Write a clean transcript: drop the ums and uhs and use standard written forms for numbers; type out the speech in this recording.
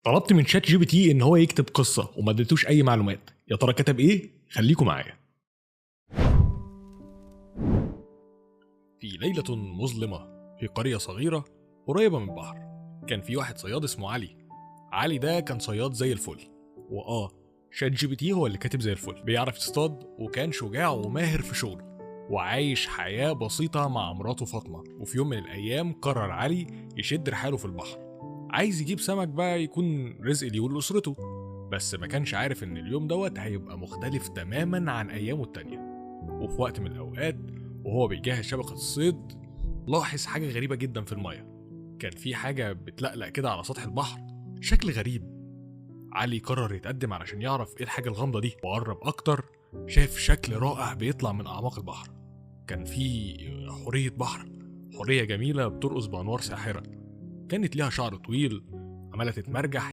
طلبت من شات جي بي تي ان هو يكتب قصه وما اديتوش اي معلومات. يا ترى كتب ايه؟ خليكم معايا. في ليله مظلمه في قريه صغيره قريبه من البحر، كان في واحد صياد اسمه علي. علي ده كان صياد زي الفل، شات جي بي تي هو اللي كاتب زي الفل، بيعرف يصطاد وكان شجاع وماهر في شغله، وعايش حياه بسيطه مع مراته فاطمه. وفي يوم من الايام قرر علي يشد رحاله في البحر، عايز يجيب سمك بقى يكون رزق ليه ولأسرته. بس ما كانش عارف ان اليوم دوت هيبقى مختلف تماما عن ايامه التانية. وفي وقت من الاوقات وهو بيجهز شبكة الصيد، لاحظ حاجة غريبة جدا في المية. كان في حاجة بتلقلق كده على سطح البحر، شكل غريب. علي قرر يتقدم علشان يعرف ايه الحاجة الغامضة دي، وقرب اكتر شاف شكل رائع بيطلع من اعماق البحر. كان في حورية بحر، حورية جميلة بترقص بأنوار ساحرة، كانت ليها شعر طويل عمالة تتمرجح